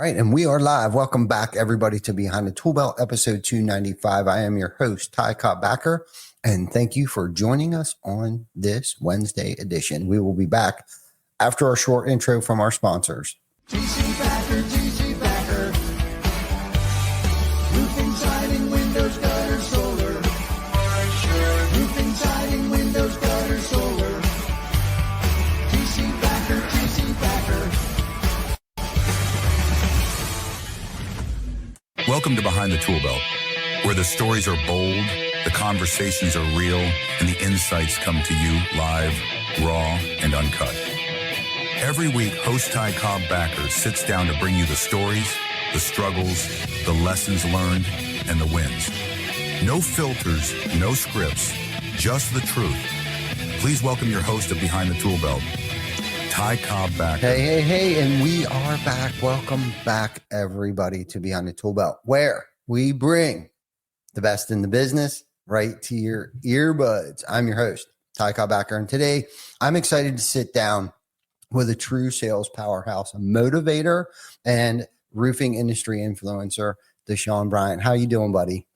Right, and we are live. Welcome back, everybody, to Behind the Tool Belt, episode 295. I am your host, Ty Cobb-Backer, and thank you for joining us on this Wednesday edition. We will be back after a short intro from our sponsors. TC Backer. Roofing, siding, windows, gutters, solar. Roofing, siding, windows, gutters, solar. TC Backer. Welcome to Behind the Tool Belt, where the stories are bold, the conversations are real, and the insights come to you live, raw, and uncut. Every week, host Ty Cobb-Backer sits down to bring you the stories, the struggles, the lessons learned, and the wins. No filters, no scripts, just the truth. Please welcome your host of Behind the Tool Belt, Ty Cobb-Backer. Hey, and we are back. Welcome back, everybody, to Behind the Tool Belt, where we bring the best in the business right to your earbuds. I'm your host, Ty Cobb-Backer, and today I'm excited to sit down with a true sales powerhouse, a motivator, and roofing industry influencer, Dashaun Bryant. How you doing, buddy?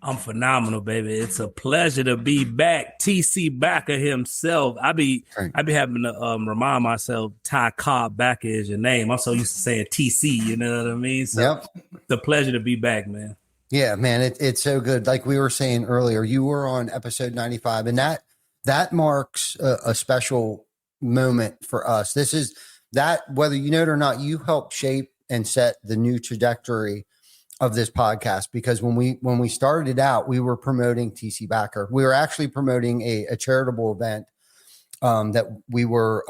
I'm phenomenal, baby. It's a pleasure to be back. TC Backer himself. I be having to remind myself Ty Cobb-Backer is your name. I'm so used to saying TC, you know what I mean? So Yep. It's a pleasure to be back, man. Yeah, man, it's so good. Like we were saying earlier, you were on episode 95, and that marks a special moment for us. This is that, whether you know it or not, you helped shape and set the new trajectory of this podcast, because when we started out, we were promoting TC Backer. We were actually promoting a charitable event that we were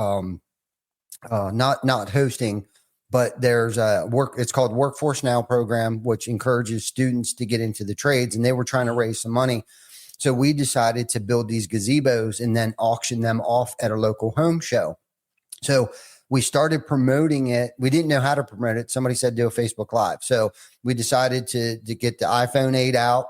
not hosting, but there's it's called Workforce Now program, which encourages students to get into the trades, and they were trying to raise some money. So we decided to build these gazebos and then auction them off at a local home show. So we started promoting it. We didn't know how to promote it. Somebody said do a Facebook Live. So we decided to get the iPhone 8 out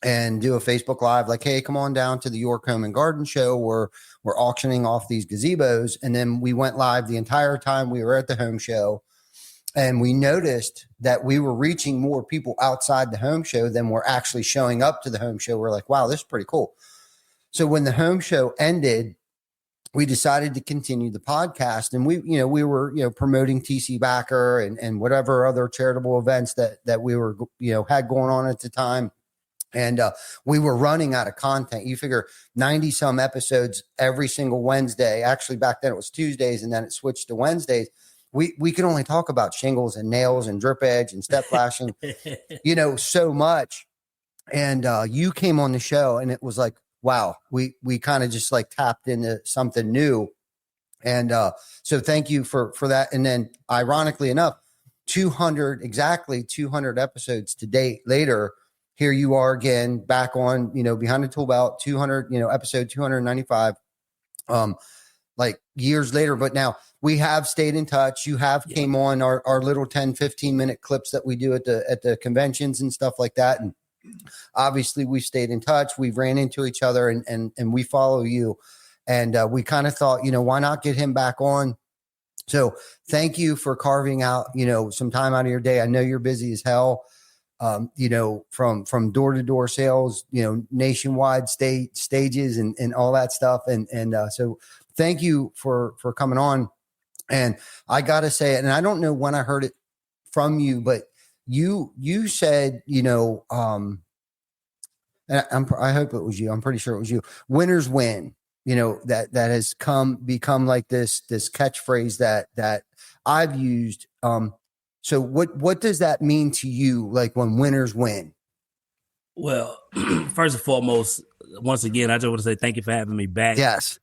and do a Facebook Live, like, hey, come on down to the York Home and Garden Show where we're auctioning off these gazebos. And then we went live the entire time we were at the home show. And we noticed that we were reaching more people outside the home show than were actually showing up to the home show. We're like, wow, this is pretty cool. So when the home show ended, we decided to continue the podcast, and we were promoting TC Backer and whatever other charitable events that we were, had going on at the time. And we were running out of content. You figure 90 some episodes every single Wednesday. Actually, back then it was Tuesdays, and then it switched to Wednesdays. We could only talk about shingles and nails and drip edge and step flashing, so much. And you came on the show, and it was like, wow, we kind of just like tapped into something new. And so thank you for that. And then ironically enough, 200 episodes to date later, here you are again, back on, Behind the Tool Belt, 200, episode 295, like years later. But now we have stayed in touch. You have came on our little 10, 15 minute clips that we do at the conventions and stuff like that. And obviously we've stayed in touch. We've ran into each other and we follow you. And we kind of thought, why not get him back on? So thank you for carving out, some time out of your day. I know you're busy as hell, from door to door sales, nationwide stages and all that stuff. And so thank you for coming on. And I got to say it, and I don't know when I heard it from you, but you said, and I hope it was you. I'm pretty sure it was you. Winners win. That has become like this catchphrase that I've used. So what does that mean to you? Like when winners win? Well, first and foremost, once again, I just want to say thank you for having me back. Yes.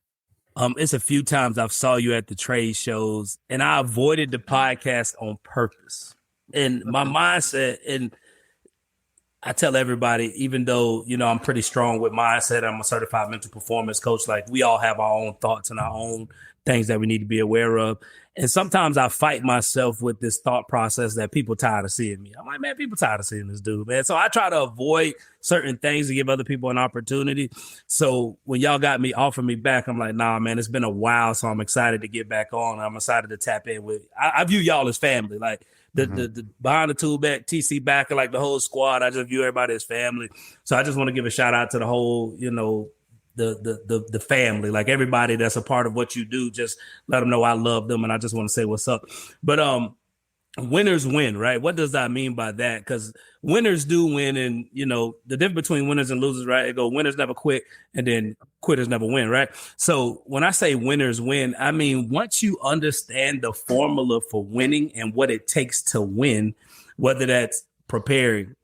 It's a few times I've saw you at the trade shows, and I avoided the podcast on purpose. And my mindset, and I tell everybody, even though, I'm pretty strong with mindset, I'm a certified mental performance coach. Like, we all have our own thoughts and our own things that we need to be aware of. And sometimes I fight myself with this thought process that people tired of seeing me. I'm like, man, people tired of seeing this dude, man. So I try to avoid certain things to give other people an opportunity. So when y'all got me, offering me back, I'm like, nah, man, it's been a while. So I'm excited to get back on. I'm excited to tap in with, I view y'all as family. Like, the behind the tool back, TC backer, like the whole squad. I just view everybody as family. So I just want to give a shout out to the whole, the family, like everybody that's a part of what you do. Just let them know I love them, and I just want to say what's up. But winners win, right? What does that mean by that? Because winners do win, and the difference between winners and losers, right? It go winners never quit, and then quitters never win, right? So when I say winners win, I mean once you understand the formula for winning and what it takes to win, whether that's preparing,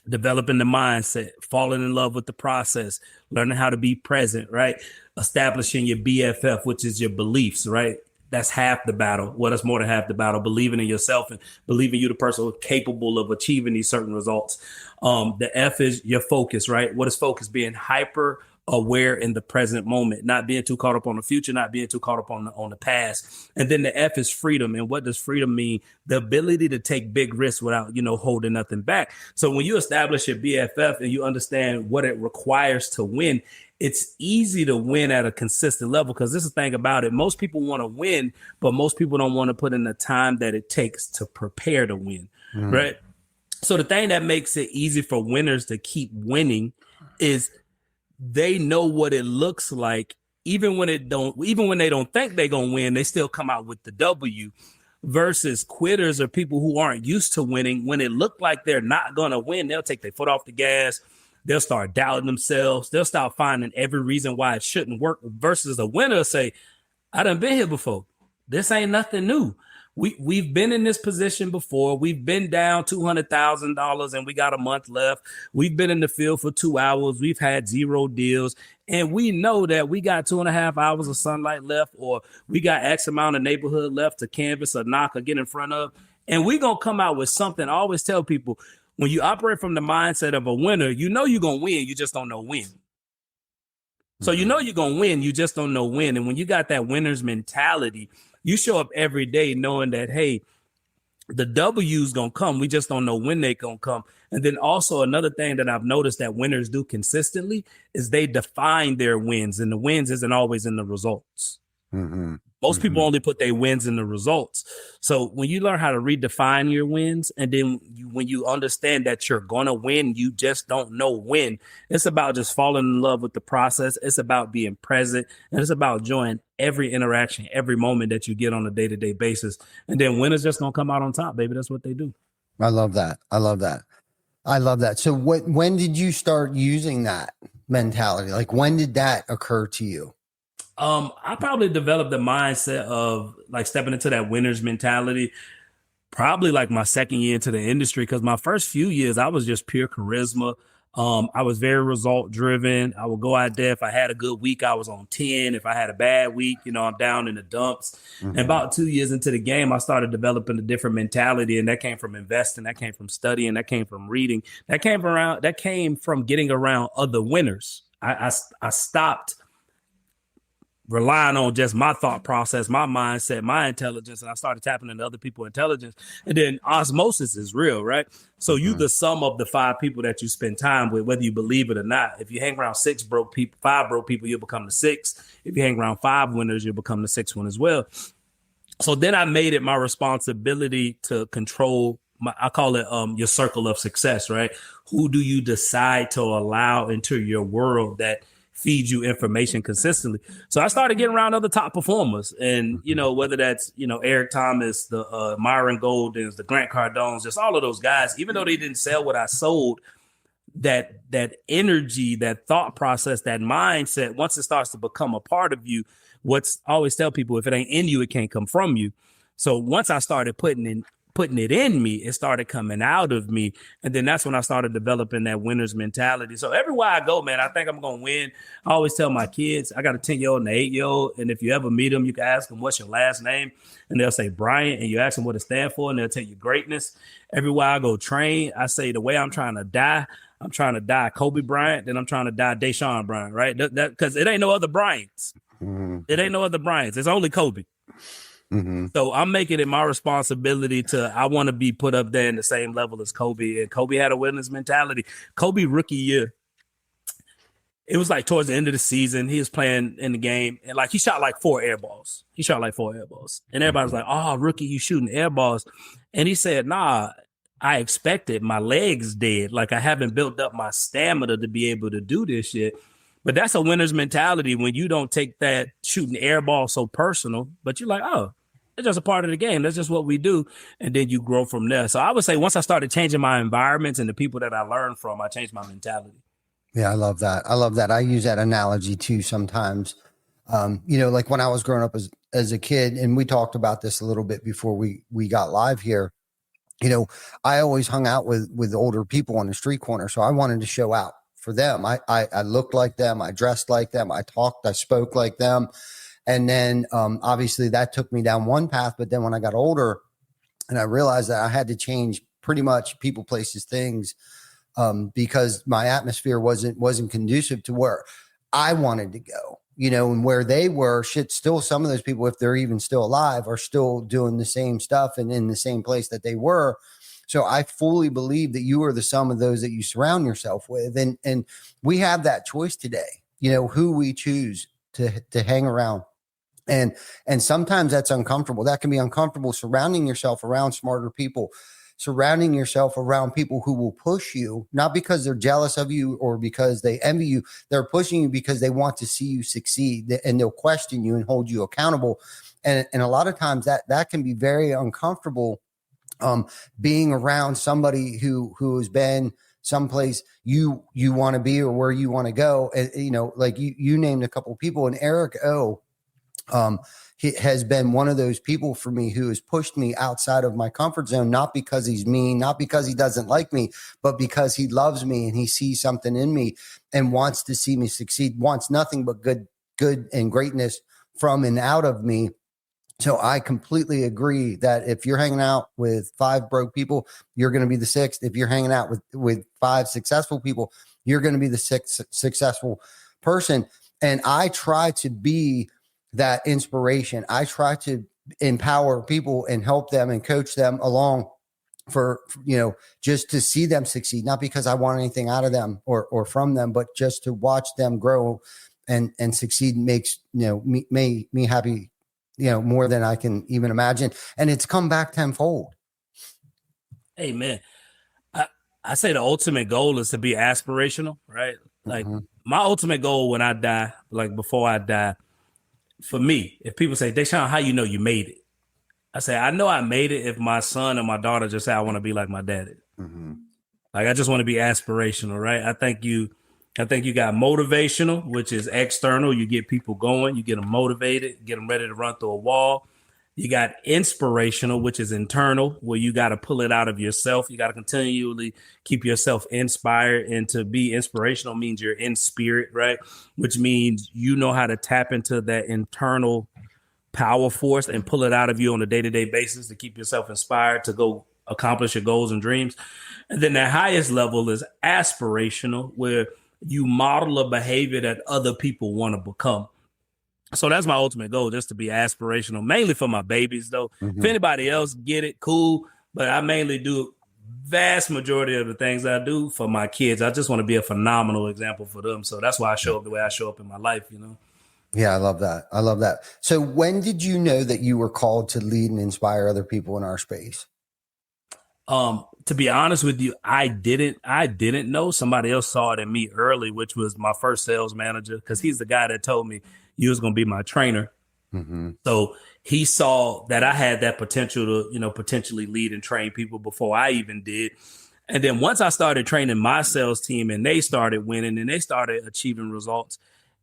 developing the mindset, falling in love with the process, learning how to be present, right? Establishing your BFF, which is your beliefs, right? That's half the battle. Well, that's more than half the battle. Believing in yourself and believing you the person who's capable of achieving these certain results. The F is your focus, right? What is focus? Being hyper aware in the present moment, not being too caught up on the future, not being too caught up on the past. And then the F is freedom. And what does freedom mean? The ability to take big risks without, holding nothing back. So when you establish your BFF and you understand what it requires to win, it's easy to win at a consistent level, because this is the thing about it. Most people want to win, but most people don't want to put in the time that it takes to prepare to win, right? So the thing that makes it easy for winners to keep winning is they know what it looks like, even when they don't think they're gonna win, they still come out with the W. Versus quitters or people who aren't used to winning. When it looked like they're not gonna win, they'll take their foot off the gas. They'll start doubting themselves. They'll start finding every reason why it shouldn't work. Versus a winner say, I done been here before. This ain't nothing new. We've been in this position before. We've been down $200,000 and we got a month left. We've been in the field for 2 hours. We've had 0 deals. And we know that we got 2.5 hours of sunlight left, or we got X amount of neighborhood left to canvas or knock or get in front of. And we're going to come out with something. I always tell people, when you operate from the mindset of a winner, you're going to win. You just don't know when. So you're going to win. You just don't know when. And when you got that winner's mentality, you show up every day knowing that, hey, the W's going to come. We just don't know when they going to come. And then also another thing that I've noticed that winners do consistently is they define their wins. And the wins isn't always in the results. Most people only put their wins in the results. So when you learn how to redefine your wins, and then when you understand that you're going to win, you just don't know when. It's about just falling in love with the process. It's about being present, and it's about enjoying every interaction, every moment that you get on a day-to-day basis. And then winners just going to come out on top, baby. That's what they do. I love that. I love that. I love that. So when did you start using that mentality? Like, when did that occur to you? I probably developed the mindset of like stepping into that winner's mentality probably like my second year into the industry, because my first few years I was just pure charisma. I was very result driven. I would go out there. If I had a good week, I was on 10. If I had a bad week, I'm down in the dumps. And about 2 years into the game, I started developing a different mentality. And that came from investing. That came from studying. That came from reading. That came from getting around other winners. I stopped relying on just my thought process, my mindset, my intelligence, and I started tapping into other people's intelligence. And then osmosis is real, right? So you the sum of the 5 people that you spend time with, whether you believe it or not. If you hang around 5 broke people, you'll become the 6th. If you hang around 5 winners, you'll become the 6th one as well. So then I made it my responsibility to control I call it your circle of success, right? Who do you decide to allow into your world that feed you information consistently? So I started getting around other top performers, and whether that's Eric Thomas, the Myron Goldens, the Grant Cardones, just all of those guys. Even though they didn't sell what I sold, that energy, that thought process, that mindset, once it starts to become a part of you, I always tell people, if it ain't in you, it can't come from you. So once I started putting it in me, it started coming out of me. And then that's when I started developing that winner's mentality. So everywhere I go, man, I think I'm going to win. I always tell my kids, I got a 10-year-old and an 8-year-old. And if you ever meet them, you can ask them, what's your last name? And they'll say Bryant. And you ask them what it stands for, and they'll tell you greatness. Everywhere I go train, I say the way I'm trying to die Kobe Bryant, then I'm trying to die Dashaun Bryant, right? Because it ain't no other Bryants. It ain't no other Bryants. It's only Kobe. So I'm making it my responsibility I want to be put up there in the same level as Kobe. And Kobe had a winner's mentality. Kobe rookie year, it was like towards the end of the season. He was playing in the game, and like he shot like 4 air balls. And everybody was like, "Oh, rookie, you shooting air balls?" And he said, "Nah, I expected. My legs dead. Like I haven't built up my stamina to be able to do this shit." But that's a winner's mentality when you don't take that shooting air ball so personal, but you're like, "Oh, it's just a part of the game. That's just what we do." And then you grow from there. So I would say once I started changing my environments and the people that I learned from, I changed my mentality. Yeah, I love that. I use that analogy too sometimes. Like when I was growing up as a kid, and we talked about this a little bit before we got live here. I always hung out with older people on the street corner, so I wanted to show out for them. I looked like them, I dressed like them, I talked, I spoke like them, and then obviously that took me down one path. But then when I got older, and I realized that I had to change pretty much people, places, things. Because my atmosphere wasn't conducive to where I wanted to go, and where they were. Still, some of those people, if they're even still alive, are still doing the same stuff and in the same place that they were. So I fully believe that you are the sum of those that you surround yourself with, and we have that choice today. Who we choose to hang around. And sometimes that's uncomfortable. That can be uncomfortable, surrounding yourself around smarter people, surrounding yourself around people who will push you, not because they're jealous of you or because they envy you. They're pushing you because they want to see you succeed, and they'll question you and hold you accountable. And a lot of times that can be very uncomfortable, being around somebody who has been someplace you want to be or where you want to go. And, like you named a couple of people, and Eric O, he has been one of those people for me who has pushed me outside of my comfort zone, not because he's mean, not because he doesn't like me, but because he loves me and he sees something in me and wants to see me succeed, wants nothing but good and greatness from and out of me. So I completely agree that if you're hanging out with 5 broke people, you're going to be the 6th. If you're hanging out with 5 successful people, you're going to be the 6th successful person. And I try to be that inspiration. I try to empower people and help them and coach them along for just to see them succeed, not because I want anything out of them or from them, but just to watch them grow and succeed makes me happy, more than I can even imagine. And it's come back tenfold. Hey man, I say the ultimate goal is to be aspirational, right? Like my ultimate goal when I die, like before I die, for me, if people say, Dashaun, how you know you made it? I say, I know I made it if my son and my daughter just say, I want to be like my daddy. Like, I just want to be aspirational, right? I think you got motivational, which is external. You get people going, you get them motivated, get them ready to run through a wall. You got inspirational, which is internal, where you got to pull it out of yourself. You got to continually keep yourself inspired. And to be inspirational means you're in spirit, right? Which means you know how to tap into that internal power force and pull it out of you on a day-to-day basis to keep yourself inspired to go accomplish your goals and dreams. And then the highest level is aspirational, where you model a behavior that other people want to become. So that's my ultimate goal, just to be aspirational, mainly for my babies, though. If anybody else get it, cool. But I mainly do vast majority of the things I do for my kids. I just want to be a phenomenal example for them. So that's why I show up the way I show up in my life, Yeah, I love that. So when did you know that you were called to lead and inspire other people in our space? To be honest with you, I didn't know. Somebody else saw it in me early, which was my first sales manager, because he's the guy that told me you was going to be my trainer. So he saw that I had that potential to, potentially lead and train people before I even did. And then once I started training my sales team and they started winning and they started achieving results,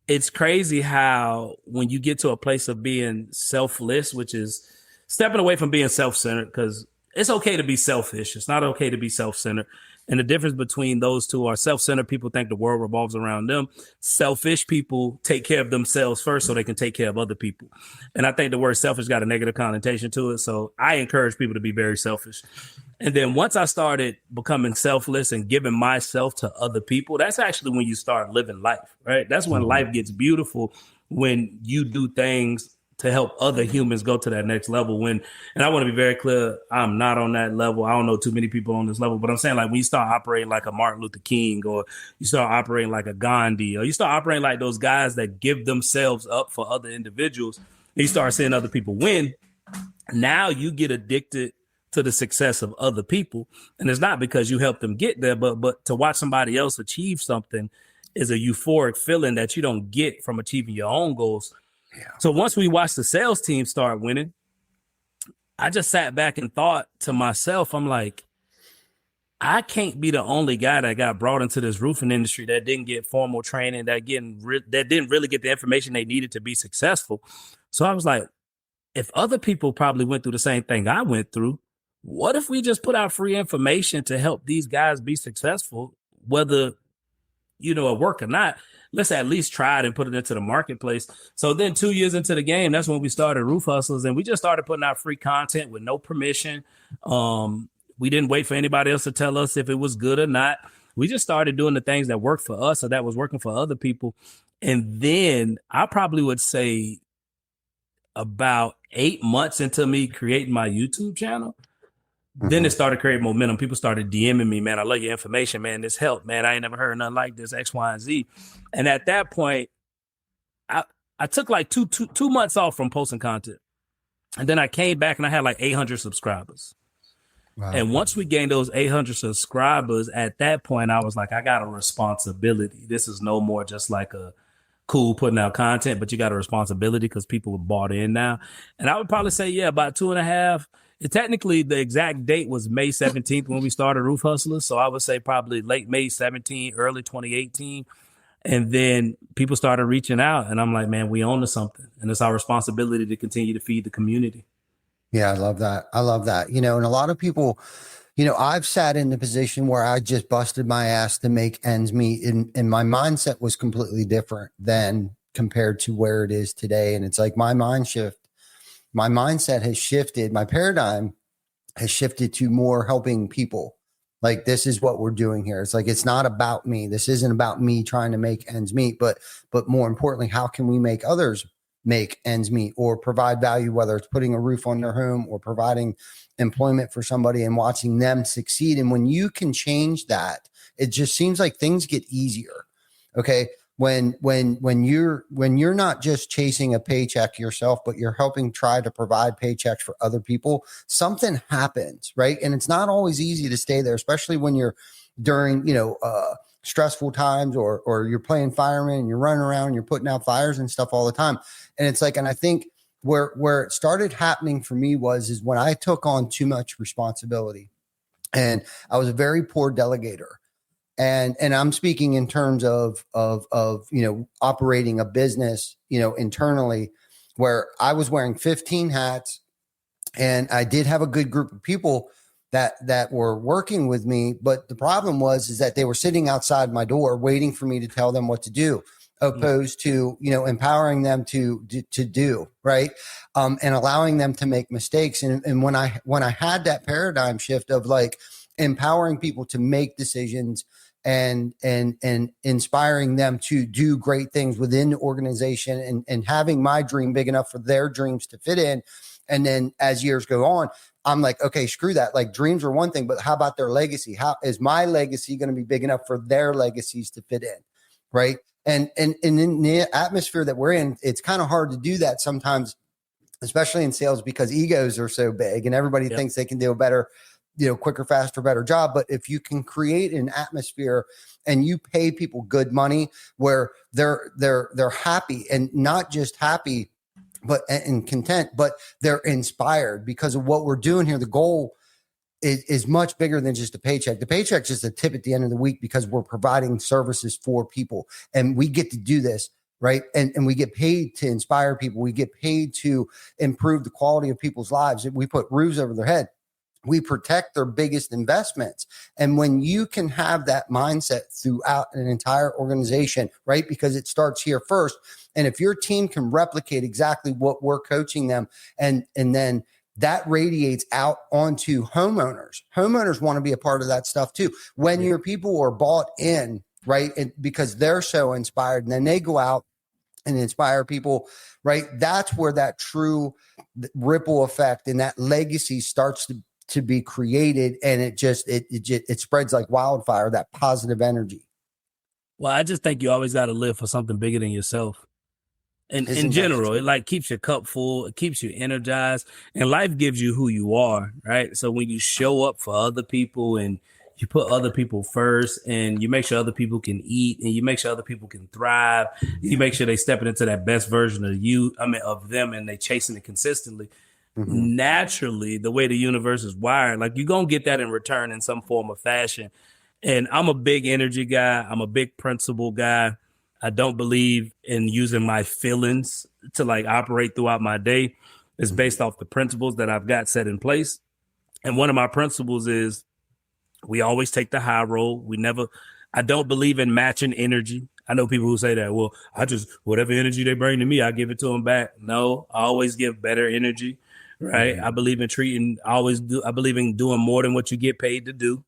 it's crazy how when you get to a place of being selfless, which is stepping away from being self-centered, because it's okay to be selfish. It's not okay to be self-centered. And the difference between those two are self-centered people think the world revolves around them. Selfish people take care of themselves first so they can take care of other people. And I think the word selfish got a negative connotation to it. So I encourage people to be very selfish. And then once I started becoming selfless and giving myself to other people, that's actually when you start living life, right? That's when life gets beautiful, when you do things to help other humans go to that next level. And I want to be very clear, I'm not on that level. I don't know too many people on this level, but I'm saying, like, when you start operating like a Martin Luther King, or you start operating like a Gandhi, or you start operating like those guys that give themselves up for other individuals, and you start seeing other people win, now you get addicted to the success of other people. And it's not because you helped them get there, but to watch somebody else achieve something is a euphoric feeling that you don't get from achieving your own goals. Yeah. So once we watched the sales team start winning, I just sat back and thought to myself, I'm like, I can't be the only guy that got brought into this roofing industry that didn't get formal training, that didn't really get the information they needed to be successful. So I was like, if other people probably went through the same thing I went through, what if we just put out free information to help these guys be successful, whether, it work or not? Let's at least try it and put it into the marketplace. So then 2 years into the game, that's when we started Roof Hustlers, and we just started putting out free content with no permission. We didn't wait for anybody else to tell us if it was good or not. We just started doing the things that worked for us or that was working for other people. And then I probably would say about 8 months into me creating my YouTube channel, then it started creating momentum. People started DMing me, man, I love your information, man. This helped, man. I ain't never heard nothing like this, X, Y, and Z. And at that point, I took like two months off from posting content. And then I came back and I had like 800 subscribers. Wow. And once we gained those 800 subscribers, at that point, I was like, I got a responsibility. This is no more just like a cool putting out content, but you got a responsibility because people were bought in now. And I would probably say, about 2.5. Technically, the exact date was May 17th when we started Roof Hustlers. So I would say probably late May 17, early 2018. And then people started reaching out, and I'm like, man, we own to something. And it's our responsibility to continue to feed the community. Yeah, I love that. And a lot of people, I've sat in the position where I just busted my ass to make ends meet, and my mindset was completely different than compared to where it is today. And it's like my mindset has shifted. My paradigm has shifted to more helping people. Like, this is what we're doing here. It's like, it's not about me. This isn't about me trying to make ends meet, but more importantly, how can we make others make ends meet or provide value, whether it's putting a roof on their home or providing employment for somebody and watching them succeed. And when you can change that, it just seems like things get easier. Okay. When you're not just chasing a paycheck yourself, but you're helping try to provide paychecks for other people, something happens, right? And it's not always easy to stay there, especially when you're during, stressful times or you're playing fireman and you're running around and you're putting out fires and stuff all the time. And it's like, and I think where it started happening for me is when I took on too much responsibility, and I was a very poor delegator. And I'm speaking in terms of operating a business, internally, where I was wearing 15 hats, and I did have a good group of people that were working with me. But the problem is that they were sitting outside my door waiting for me to tell them what to do, opposed to, empowering them to do right. And allowing them to make mistakes. And when I had that paradigm shift of like empowering people to make decisions and inspiring them to do great things within the organization and having my dream big enough for their dreams to fit in. And then as years go on, I'm like, okay, screw that. Like, dreams are one thing, but how about their legacy? How is my legacy going to be big enough for their legacies to fit in? Right. And in the atmosphere that we're in, it's kind of hard to do that sometimes, especially in sales, because egos are so big and everybody thinks they can do a better, quicker, faster, better job. But if you can create an atmosphere and you pay people good money where they're happy, and not just happy, but and content, but they're inspired because of what we're doing here. The goal is much bigger than just a paycheck. The paycheck's just a tip at the end of the week because we're providing services for people, and we get to do this, right? And we get paid to inspire people. We get paid to improve the quality of people's lives. We put roofs over their head. We protect their biggest investments. And when you can have that mindset throughout an entire organization, right? Because it starts here first. And if your team can replicate exactly what we're coaching them, and then that radiates out onto homeowners. Homeowners want to be a part of that stuff too. When your people are bought in, right? And because they're so inspired, and then they go out and inspire people, right? That's where that true ripple effect and that legacy starts to be created. And it spreads like wildfire, that positive energy. Well, I just think you always got to live for something bigger than yourself. And Isn't in that general, true? it like keeps your cup full, it keeps you energized, and life gives you who you are, right? So when you show up for other people and you put other people first and you make sure other people can eat and you make sure other people can thrive, you make sure they stepping into that best version of you, of them, and they chasing it consistently. Naturally, the way the universe is wired, like you're gonna get that in return in some form or fashion. And I'm a big energy guy, I'm a big principle guy. I don't believe in using my feelings to like operate throughout my day. It's based off the principles that I've got set in place. And one of my principles is we always take the high road. I don't believe in matching energy. I know people who say that, well, whatever energy they bring to me, I give it to them back. No, I always give better energy, right? I believe in I believe in doing more than what you get paid to do.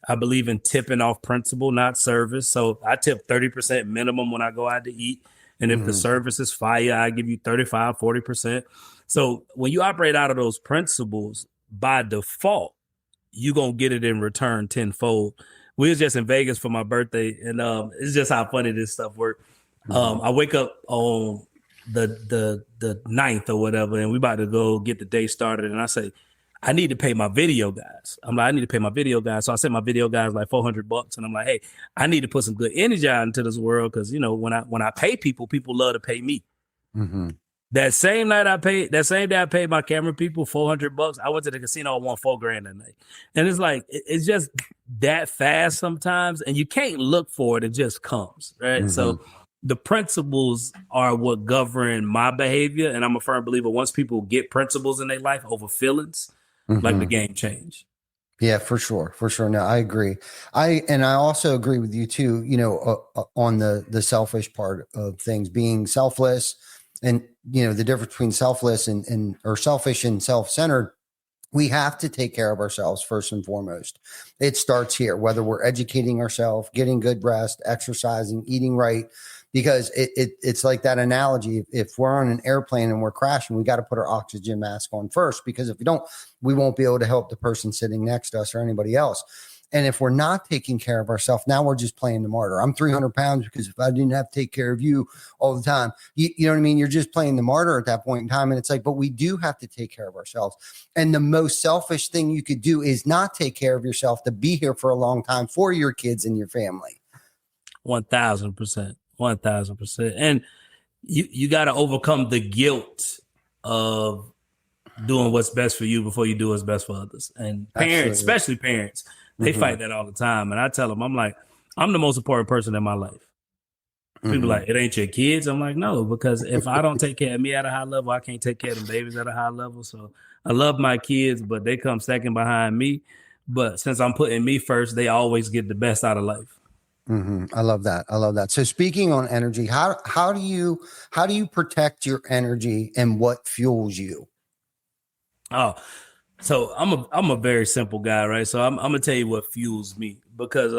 I believe in tipping off principle, not service. So I tip 30% minimum when I go out to eat. And if the service is fire, I give you 35, 40%. So when you operate out of those principles, by default, you're going to get it in return tenfold. We was just in Vegas for my birthday, and it's just how funny this stuff works. I wake up on the 9th or whatever, and we about to go get the day started. And I say, I need to pay my video guys. I'm like, I need to pay my video guys. So I sent my video guys like $400, and I'm like, hey, I need to put some good energy out into this world because when I pay people, people love to pay me. That same day I paid my camera people $400. I went to the casino, I won $4,000 that night. And it's like it's just that fast sometimes, and you can't look for it; it just comes, right? So the principles are what govern my behavior, and I'm a firm believer. Once people get principles in their life over feelings, like the game change. Yeah, for sure. For sure. No, I agree. I also agree with you too, on the selfish part of things, being selfless, and, the difference between selfless and or selfish and self-centered. We have to take care of ourselves first and foremost. It starts here, whether we're educating ourselves, getting good rest, exercising, eating right, because it's like that analogy. If we're on an airplane and we're crashing, we got to put our oxygen mask on first, because if we don't, we won't be able to help the person sitting next to us or anybody else. And if we're not taking care of ourselves, now we're just playing the martyr. I'm 300 pounds because if I didn't have to take care of you all the time, you know what I mean? You're just playing the martyr at that point in time. And it's like, but we do have to take care of ourselves. And the most selfish thing you could do is not take care of yourself to be here for a long time for your kids and your family. 1,000%. 1,000%. And you got to overcome the guilt of doing what's best for you before you do what's best for others. And parents, especially parents, they fight that all the time. And I tell them, I'm like, I'm the most important person in my life. People like, it ain't your kids. I'm like, no, because if I don't take care of me at a high level, I can't take care of them babies at a high level. So I love my kids, but they come second behind me. But since I'm putting me first, they always get the best out of life. I love that. I love that. So speaking on energy, how do you protect your energy and what fuels you? Oh, so I'm a very simple guy, right? So I'm gonna tell you what fuels me, because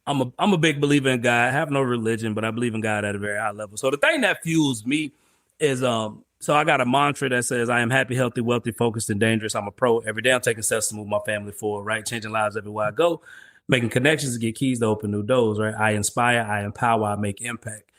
I'm a big believer in God. I have no religion, but I believe in God at a very high level. So the thing that fuels me is so I got a mantra that says, I am happy, healthy, wealthy, focused, and dangerous. I'm a pro. Every day I'm taking steps to move my family forward, right? Changing lives everywhere I go, making connections to get keys to open new doors, right? I inspire, I empower, I make impact.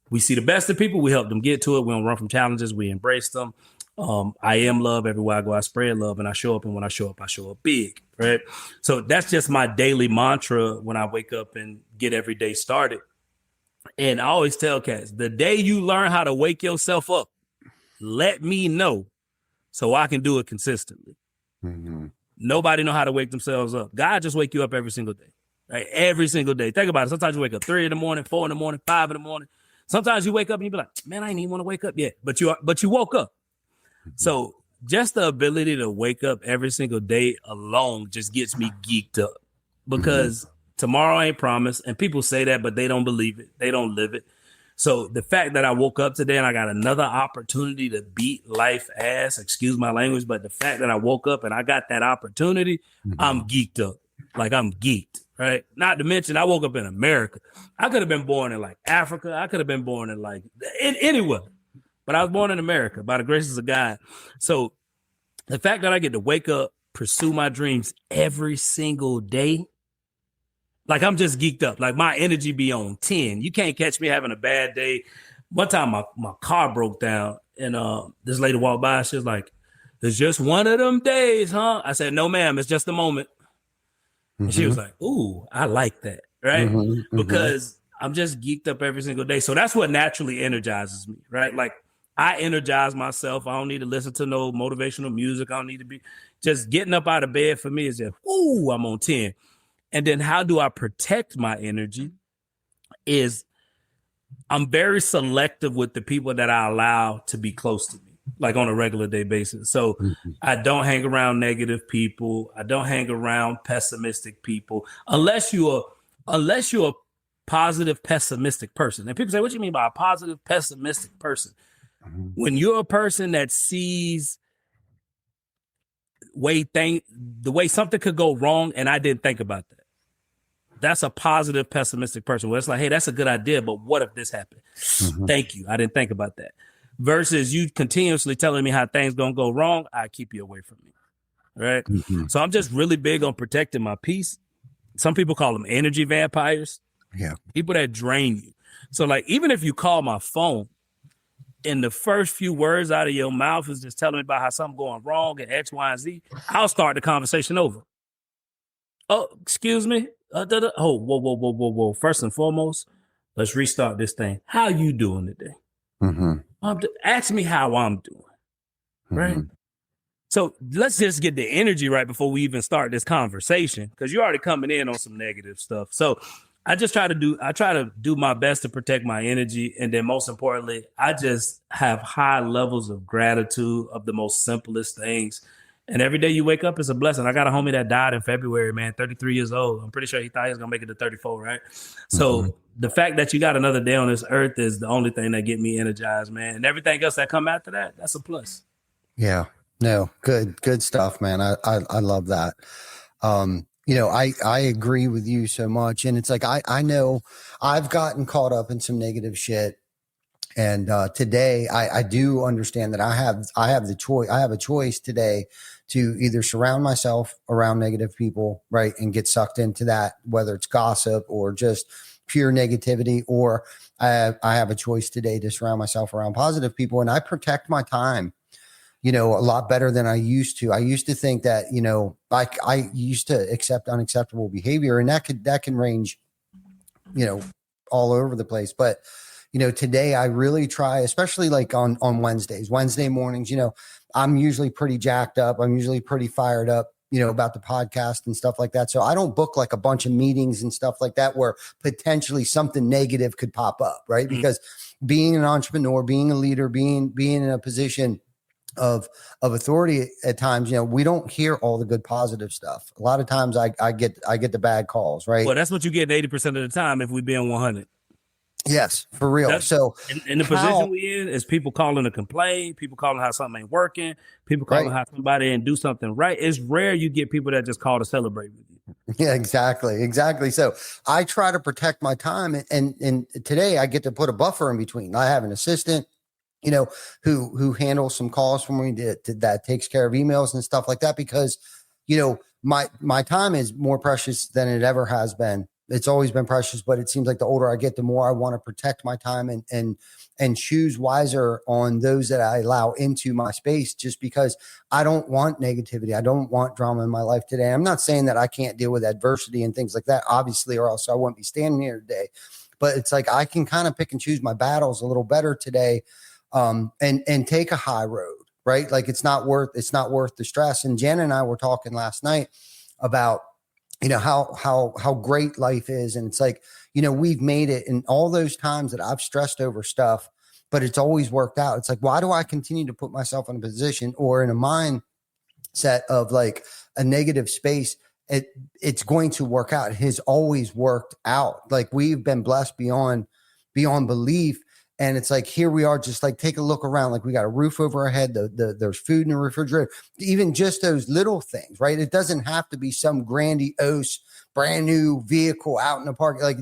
We see the best in people, we help them get to it. We don't run from challenges, we embrace them. I am love. Everywhere I go, I spread love, and I show up. And when I show up big, right? So that's just my daily mantra when I wake up and get every day started. And I always tell cats, the day you learn how to wake yourself up, let me know so I can do it consistently. Nobody know how to wake themselves up. God just wake you up every single day, right? Every single day. Think about it. Sometimes you wake up 3 a.m, 4 a.m, 5 a.m. Sometimes you wake up and you be like, man, I ain't even want to wake up yet. But you woke up. So just the ability to wake up every single day alone just gets me geeked up, because tomorrow ain't promised. And people say that, but they don't believe it. They don't live it. So the fact that I woke up today and I got another opportunity to beat life ass, excuse my language, but the fact that I woke up and I got that opportunity, I'm geeked up. Like I'm geeked, right? Not to mention, I woke up in America. I could have been born in like Africa. I could have been born in like anywhere, but I was born in America by the graces of God. So the fact that I get to wake up, pursue my dreams every single day, like I'm just geeked up. Like my energy be on 10. You can't catch me having a bad day. One time my car broke down and this lady walked by. She was like, "It's just one of them days, huh?" I said, "No, ma'am, it's just a moment." And she was like, "Ooh, I like that." Right. Because I'm just geeked up every single day. So that's what naturally energizes me. Right. Like I energize myself. I don't need to listen to no motivational music. I don't need to be just getting up out of bed for me is just, ooh, I'm on 10. And then how do I protect my energy is I'm very selective with the people that I allow to be close to me, like on a regular day basis. So I don't hang around negative people. I don't hang around pessimistic people unless you're a positive pessimistic person. And people say, "What do you mean by a positive pessimistic person?" When you're a person that sees the way something could go wrong and I didn't think about that. That's a positive pessimistic person where it's like, "Hey, that's a good idea, but what if this happened?" Thank you. I didn't think about that. Versus you continuously telling me how things gonna go wrong, I keep you away from me. Right. So I'm just really big on protecting my peace. Some people call them energy vampires. Yeah. People that drain you. So like, even if you call my phone and the first few words out of your mouth is just telling me about how something going wrong and X, Y, and Z, I'll start the conversation over. "Oh, excuse me. Oh, whoa. First and foremost, let's restart this thing. How you doing today? Ask me how I'm doing." Right? So let's just get the energy right before we even start this conversation, because you're already coming in on some negative stuff. So I try to do my best to protect my energy. And then most importantly, I just have high levels of gratitude of the most simplest things. And every day you wake up is a blessing. I got a homie that died in February, man, 33 years old. I'm pretty sure he thought he was going to make it to 34, right? So the fact that you got another day on this earth is the only thing that get me energized, man. And everything else that come after that, that's a plus. Yeah. No, good stuff, man. I love that. I agree with you so much. And it's like, I know I've gotten caught up in some negative shit. And today I do understand that I have the choice. I have a choice today to either surround myself around negative people, right, and get sucked into that, whether it's gossip or just pure negativity, or I have a choice today to surround myself around positive people. And I protect my time, a lot better than I used to. I used to think that, like I used to accept unacceptable behavior, and that can range, all over the place. But today I really try, especially like on Wednesday mornings, I'm usually pretty jacked up. I'm usually pretty fired up, about the podcast and stuff like that. So I don't book like a bunch of meetings and stuff like that where potentially something negative could pop up, right? Because being an entrepreneur, being a leader, being in a position of authority at times, we don't hear all the good positive stuff. A lot of times I get the bad calls, right? Well, that's what you get 80% of the time if we be on 100. Yes, for real. So in the position we in is people calling to complain, people calling how something ain't working, people calling how somebody didn't do something right. It's rare you get people that just call to celebrate with you. Yeah, exactly. So I try to protect my time, and today I get to put a buffer in between. I have an assistant, who handles some calls for me that takes care of emails and stuff like that, because, my time is more precious than it ever has been. It's always been precious, but it seems like the older I get, the more I want to protect my time and choose wiser on those that I allow into my space, just because I don't want negativity. I don't want drama in my life today. I'm not saying that I can't deal with adversity and things like that, obviously, or else I wouldn't be standing here today. But it's like I can kind of pick and choose my battles a little better today, and take a high road, right? Like it's not worth the stress. And Jen and I were talking last night about, how great life is. And it's like, we've made it in all those times that I've stressed over stuff, but it's always worked out. It's like, why do I continue to put myself in a position or in a mindset of like a negative space? It's going to work out. It has always worked out. Like we've been blessed beyond belief. And it's like, here we are, just like, take a look around. Like, we got a roof over our head. There's food in the refrigerator, even just those little things, right? It doesn't have to be some grandiose, brand new vehicle out in the park. Like,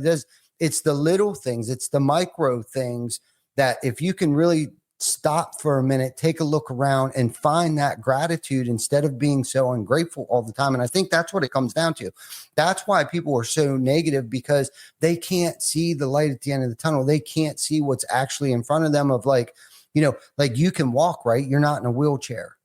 it's the little things. It's the micro things that if you can really stop for a minute, take a look around and find that gratitude instead of being so ungrateful all the time. And I think that's what it comes down to. That's why people are so negative, because they can't see the light at the end of the tunnel. They can't see what's actually in front of them, of like, like, you can walk, right? You're not in a wheelchair.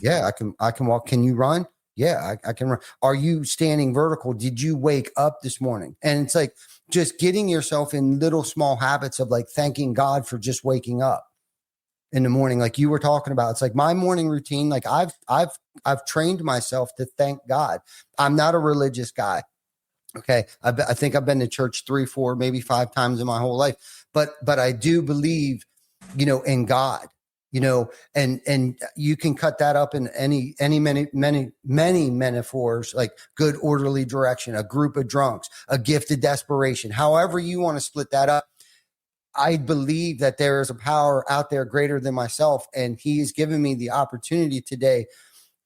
Yeah, I can walk. Can you run? Yeah, I can run. Are you standing vertical? Did you wake up this morning? And it's like, just getting yourself in little small habits of like thanking God for just waking up in the morning. Like you were talking about, it's like my morning routine. Like I've trained myself to thank God. I'm not a religious guy. Okay. I think I've been to church 3, 4, maybe 5 times in my whole life, but I do believe, in God, and you can cut that up in many metaphors, like good orderly direction, a group of drunks, a gift of desperation, however you want to split that up. I believe that there is a power out there greater than myself, and he's given me the opportunity today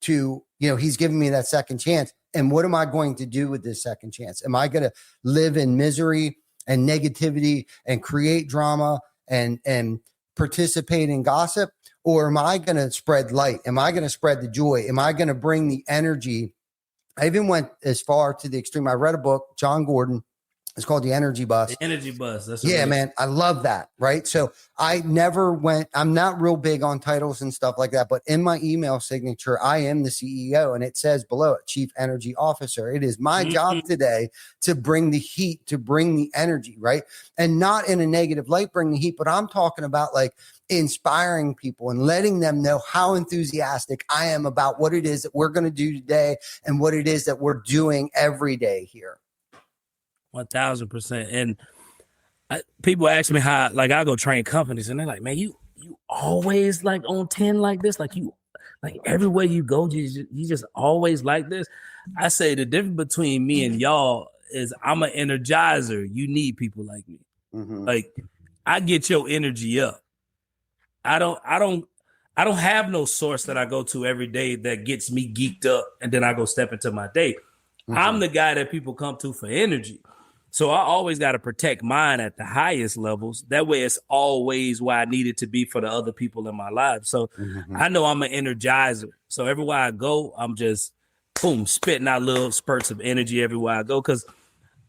to, he's given me that second chance. And what am I going to do with this second chance? Am I going to live in misery and negativity and create drama and participate in gossip? Or am I going to spread light? Am I going to spread the joy? Am I going to bring the energy? I even went as far to the extreme. I read a book, John Gordon. It's called The Energy Bus. The Energy Bus. That's man. I love that. Right. So I'm not real big on titles and stuff like that, but in my email signature, I am the CEO, and it says below it, Chief Energy Officer. It is my job today to bring the heat, to bring the energy, right? And not in a negative light, bring the heat, but I'm talking about like inspiring people and letting them know how enthusiastic I am about what it is that we're going to do today and what it is that we're doing every day here. 1000%. And people ask me how, like, I go train companies, and they're like, man, you always like on 10 like this, like everywhere you go, you just always like this. I say the difference between me and y'all is I'm an energizer. You need people like me. Mm-hmm. Like, I get your energy up. I don't have no source that I go to every day that gets me geeked up and then I go step into my day. Mm-hmm. I'm the guy that people come to for energy. So I always got to protect mine at the highest levels. That way it's always where I need it to be for the other people in my life. So I know I'm an energizer. So everywhere I go, I'm just, boom, spitting out little spurts of energy everywhere I go, because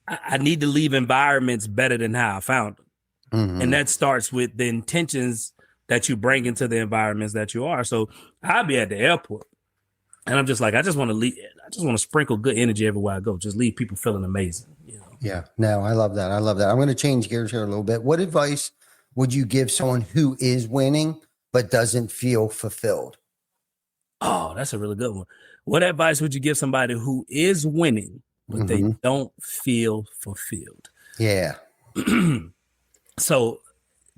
I need to leave environments better than how I found them. Mm-hmm. And that starts with the intentions that you bring into the environments that you are. So I'll be at the airport, and I'm just like, I just want to sprinkle good energy everywhere I go. Just leave people feeling amazing. Yeah, no, I love that. I'm going to change gears here a little bit. What advice would you give someone who is winning but doesn't feel fulfilled? Oh, that's a really good one. What advice would you give somebody who is winning but they don't feel fulfilled? Yeah. So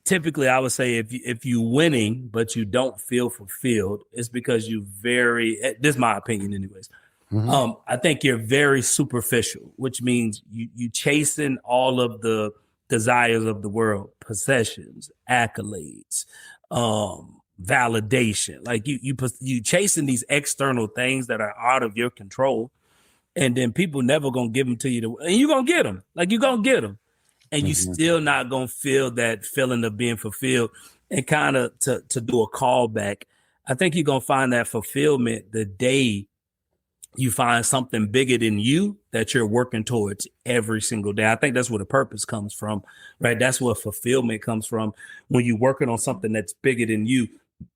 typically I would say if you winning but you don't feel fulfilled, it's because this is my opinion anyways. Mm-hmm. I think you're very superficial, which means you chasing all of the desires of the world, possessions, accolades, validation. Like you chasing these external things that are out of your control, and then people never gonna give them to you. And you gonna get them, like you gonna get them, and you still not gonna feel that feeling of being fulfilled. And kind of to do a callback, I think you're gonna find that fulfillment the day you find something bigger than you that you're working towards every single day. I think that's where the purpose comes from, right? That's where fulfillment comes from, when you're working on something that's bigger than you.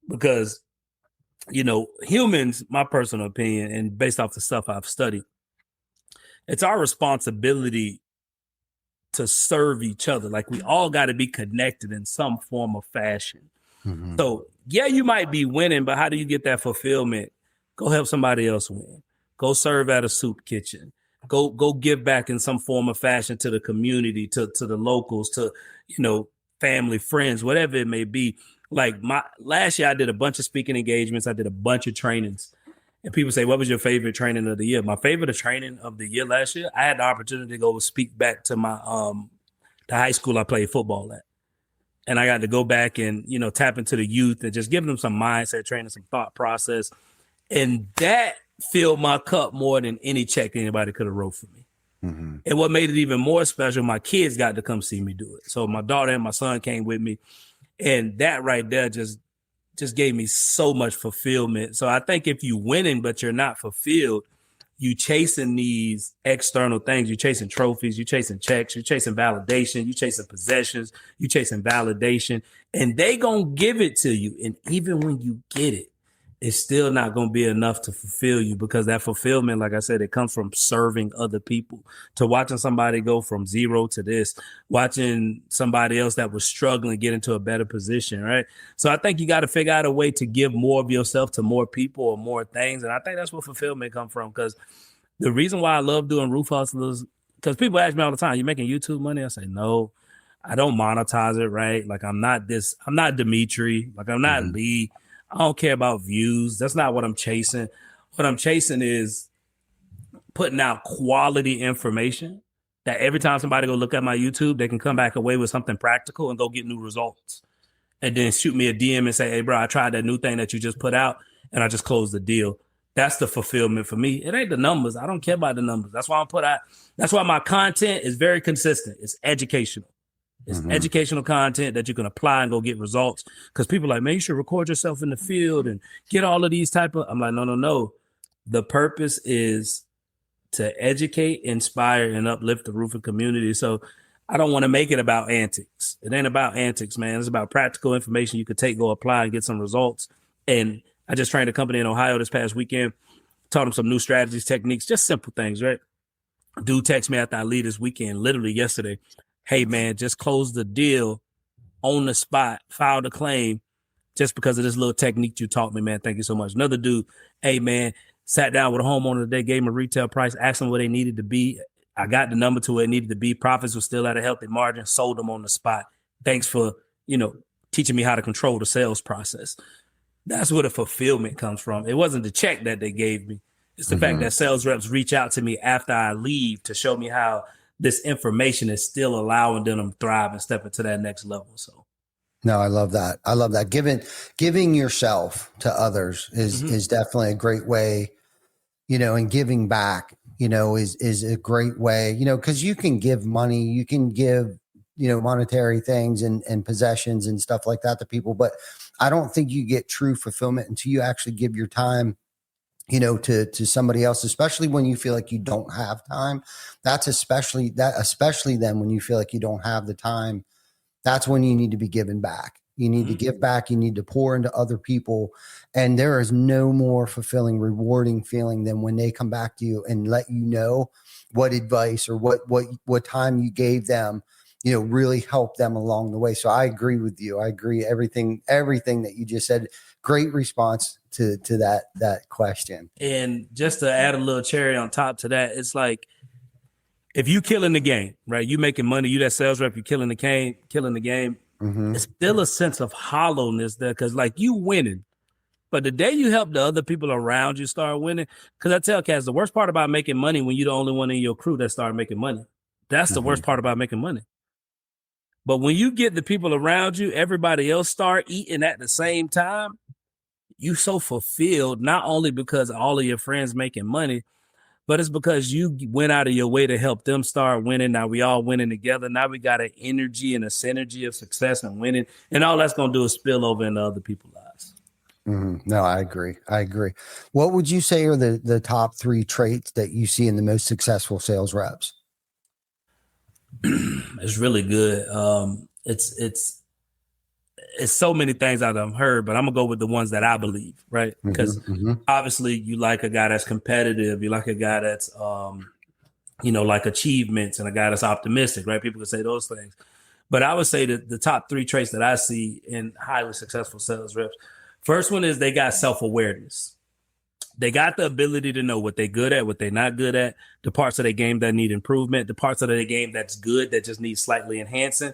Because, humans, my personal opinion, and based off the stuff I've studied, it's our responsibility to serve each other. Like, we all got to be connected in some form of fashion. Mm-hmm. So, yeah, you might be winning, but how do you get that fulfillment? Go help somebody else win. Go serve at a soup kitchen. Go give back in some form of fashion to the community, to the locals, to, family, friends, whatever it may be. Like last year, I did a bunch of speaking engagements. I did a bunch of trainings. And people say, what was your favorite training of the year? My favorite training of the year last year, I had the opportunity to go speak back to my the high school I played football at. and I got to go back and, tap into the youth and just give them some mindset training, some thought process. And that filled my cup more than any check anybody could have wrote for me. Mm-hmm. And what made it even more special, my kids got to come see me do it. So my daughter and my son came with me. And that right there just gave me so much fulfillment. So I think if you winning, but you're not fulfilled, you chasing these external things, you chasing trophies, you chasing checks, you chasing validation, you chasing possessions, you chasing validation, and they gonna give it to you. And even when you get it, it's still not going to be enough to fulfill you, because that fulfillment, like I said, it comes from serving other people, to watching somebody go from zero to this, watching somebody else that was struggling get into a better position, right? So I think you got to figure out a way to give more of yourself to more people or more things. And I think that's where fulfillment comes from, because the reason why I love doing roof hustlers, because people ask me all the time, you making YouTube money? I say, no, I don't monetize it, right? Like I'm not Dimitri, like I'm not Lee. I don't care about views. That's not what I'm chasing. What I'm chasing is putting out quality information that every time somebody go look at my YouTube, they can come back away with something practical and go get new results. And then shoot me a DM and say, hey, bro, I tried that new thing that you just put out and I just closed the deal. That's the fulfillment for me. It ain't the numbers. I don't care about the numbers. That's why that's why my content is very consistent. It's educational. It's educational content that you can apply and go get results. Because people are like, man, you should record yourself in the field and get all of these I'm like, no. The purpose is to educate, inspire, and uplift the roofing community. So I don't want to make it about antics. It ain't about antics, man. It's about practical information you could take, go apply, and get some results. And I just trained a company in Ohio this past weekend, taught them some new strategies, techniques, just simple things, right? Dude texted me after I leave this weekend, literally yesterday. Hey, man, just close the deal on the spot, filed a claim just because of this little technique you taught me, man. Thank you so much. Another dude, hey, man, sat down with a homeowner today, gave him a retail price, asked them what they needed to be. I got the number to where it needed to be. Profits were still at a healthy margin, sold them on the spot. Thanks for, teaching me how to control the sales process. That's where the fulfillment comes from. It wasn't the check that they gave me. It's the fact that sales reps reach out to me after I leave to show me how this information is still allowing them to thrive and step into that next level. So, no, I love that. I love that. Giving yourself to others is definitely a great way, and giving back, is a great way, because you can give money, you can give, monetary things and possessions and stuff like that to people. But I don't think you get true fulfillment until you actually give your time, to somebody else, especially when you feel like you don't have time. That's especially then when you feel like you don't have the time, that's when you need to be giving back. You need to give back. You need to pour into other people. And there is no more fulfilling, rewarding feeling than when they come back to you and let you know what advice or what time you gave them, really helped them along the way. So I agree with you. I agree. Everything that you just said. Great response to that question. And just to add a little cherry on top to that, it's like, if you killing the game, right? You making money, you that sales rep, you killing the game. It's still a sense of hollowness there, because like you winning. But the day you help the other people around you start winning, because I tell cats, the worst part about making money when you're the only one in your crew that start making money. That's the worst part about making money. But when you get the people around you, everybody else start eating at the same time, you so fulfilled, not only because all of your friends making money, but it's because you went out of your way to help them start winning. Now we all winning together. Now we got an energy and a synergy of success and winning. And all that's going to do is spill over into other people's lives. No, I agree. What would you say are the top 3 traits that you see in the most successful sales reps? It's really good. It's so many things I've heard, but I'm gonna go with the ones that I believe, right? Because obviously you like a guy that's competitive, you like a guy that's like achievements, and a guy that's optimistic, right? People can say those things. But I would say that the top 3 traits that I see in highly successful sales reps, first one is they got self-awareness. They got the ability to know what they're good at, what they're not good at, the parts of their game that need improvement, the parts of their game that's good that just need slightly enhancing.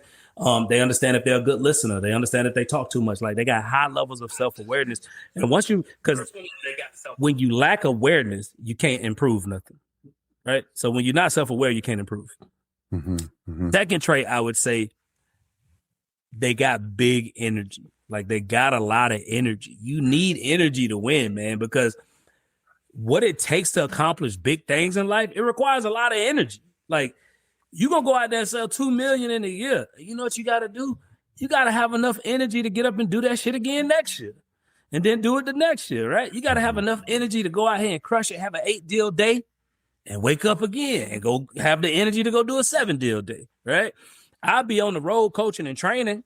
They understand if they're a good listener. They understand if they talk too much. Like, they got high levels of self-awareness. And because when you lack awareness, you can't improve nothing, right? So when you're not self-aware, you can't improve. Second trait, I would say, they got big energy. Like they got a lot of energy. You need energy to win, man, because what it takes to accomplish big things in life, it requires a lot of energy. Like you gonna go out there and sell 2 million in a year. You know what you gotta do? You gotta have enough energy to get up and do that shit again next year. And then do it the next year, right? You gotta have enough energy to go out here and crush it, have an 8-deal day, and wake up again and go have the energy to go do a 7-deal day, right? I'll be on the road coaching and training,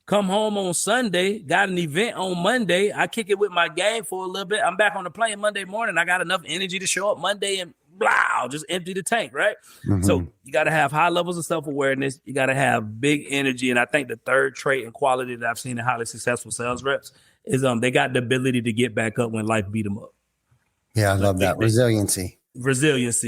come home on Sunday, got an event on Monday. I kick it with my gang for a little bit. I'm back on the plane Monday morning. I got enough energy to show up Monday and blah, just empty the tank, right? So you got to have high levels of self-awareness. You got to have big energy. And I think the third trait and quality that I've seen in highly successful sales reps is they got the ability to get back up when life beat them up. Yeah, I love that. Resiliency.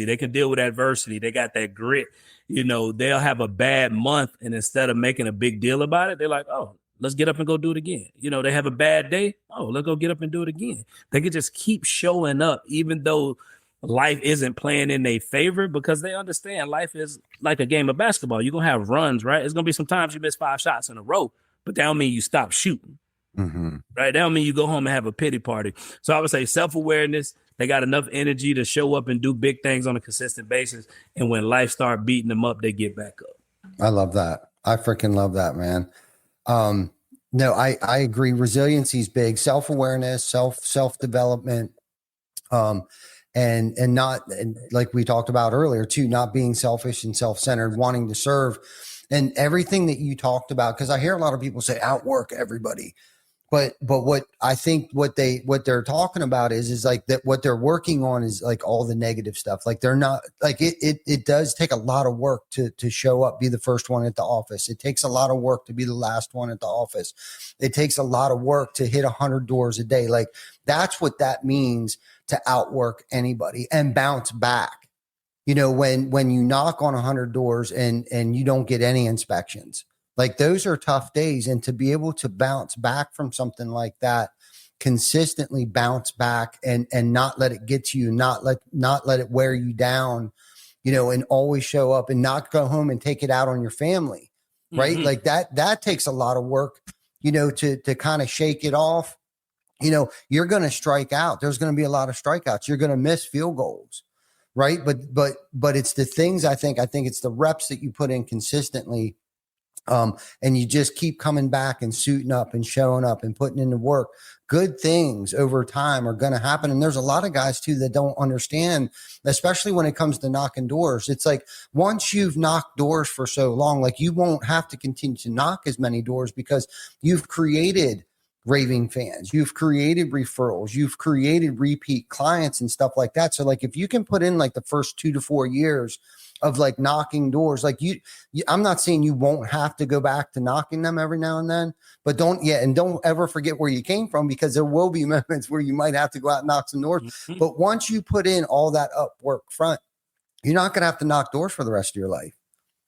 They can deal with adversity. They got that grit. You know, they'll have a bad month, and instead of making a big deal about it, they're like, oh, let's get up and go do it again. You know, they have a bad day. Oh, let's go get up and do it again. They can just keep showing up, even though life isn't playing in their favor, because they understand life is like a game of basketball. You're going to have runs, right? It's going to be some times you miss 5 shots in a row, but that don't mean you stop shooting. Right? That don't mean you go home and have a pity party. So I would say self-awareness. They got enough energy to show up and do big things on a consistent basis. And when life start beating them up, they get back up. I love that. I freaking love that, man. No, I agree. Resiliency is big. Self-awareness, self-development, and not, and like we talked about earlier too, not being selfish and self-centered, wanting to serve, and everything that you talked about. Because I hear a lot of people say outwork everybody. But what I think what they're talking about is like that what they're working on is like all the negative stuff. Like they're not like it does take a lot of work to show up, be the first one at the office. It takes a lot of work to be the last one at the office. It takes a lot of work to hit 100 doors a day. Like that's what that means to outwork anybody and bounce back. You know, when you knock on 100 doors and you don't get any inspections. Like those are tough days, and to be able to bounce back from something like that, consistently bounce back and not let it get to you, not let it wear you down, you know, and always show up and not go home and take it out on your family, right? Like that takes a lot of work, you know, to kind of shake it off. You know, you're going to strike out. There's going to be a lot of strikeouts. You're going to miss field goals, right? But it's the things I think it's the reps that you put in consistently. And you just keep coming back and suiting up and showing up and putting in the work. Good things over time are going to happen. And there's a lot of guys too that don't understand, especially when it comes to knocking doors. It's like once you've knocked doors for so long, like you won't have to continue to knock as many doors because you've created raving fans, you've created referrals, you've created repeat clients and stuff like that. So like if you can put in like the first 2 to 4 years of like knocking doors, like you I'm not saying you won't have to go back to knocking them every now and then, but don't ever forget where you came from, because there will be moments where you might have to go out and knock some doors. But once you put in all that Upwork front, you're not going to have to knock doors for the rest of your life.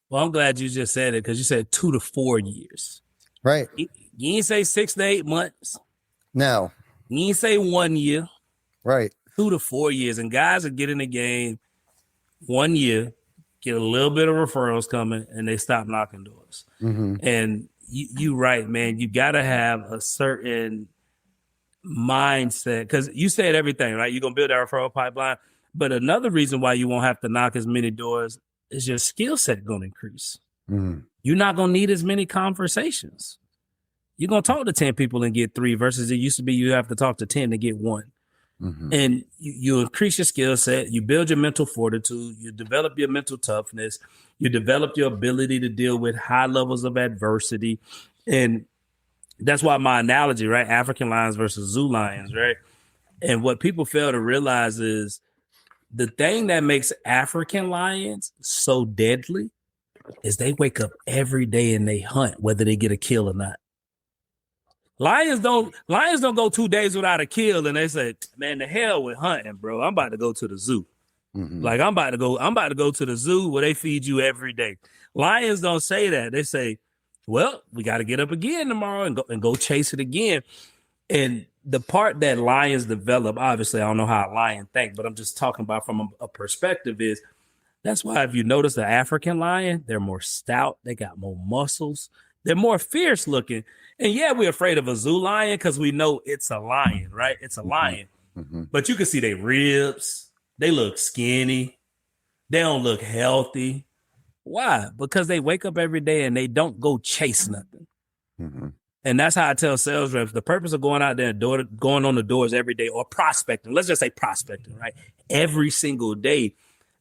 Well, I'm glad you just said it, because you said 2 to 4 years. Right. You ain't say 6 to 8 months. No. You ain't say 1 year. Right. 2 to 4 years. And guys are getting the game 1 year, get a little bit of referrals coming, and they stop knocking doors. And you right, man. You got to have a certain mindset, because you said everything, right? You're going to build that referral pipeline. But another reason why you won't have to knock as many doors is your skill set going to increase. You're not going to need as many conversations. You're going to talk to 10 people and get 3 versus it used to be you have to talk to 10 to get 1. And you increase your skill set, you build your mental fortitude, you develop your mental toughness, you develop your ability to deal with high levels of adversity. And that's why my analogy, right? African lions versus zoo lions, right? And what people fail to realize is the thing that makes African lions so deadly is they wake up every day and they hunt, whether they get a kill or not. Lions don't go 2 days without a kill, and they say, man, the hell with hunting, bro. I'm about to go to the zoo. Like I'm about to go to the zoo where they feed you every day. Lions don't say that. They say, well, we got to get up again tomorrow and go chase it again. And the part that lions develop, obviously, I don't know how a lion think, but I'm just talking about from a perspective is that's why if you notice the African lion, they're more stout. They got more muscles. They're more fierce looking. And yeah, we're afraid of a zoo lion because we know it's a lion, right? It's a lion. Mm-hmm. But you can see their ribs. They look skinny. They don't look healthy. Why? Because they wake up every day and they don't go chase nothing. Mm-hmm. And that's how I tell sales reps, the purpose of going out there and going on the doors every day or prospecting, let's just say prospecting, right? Every single day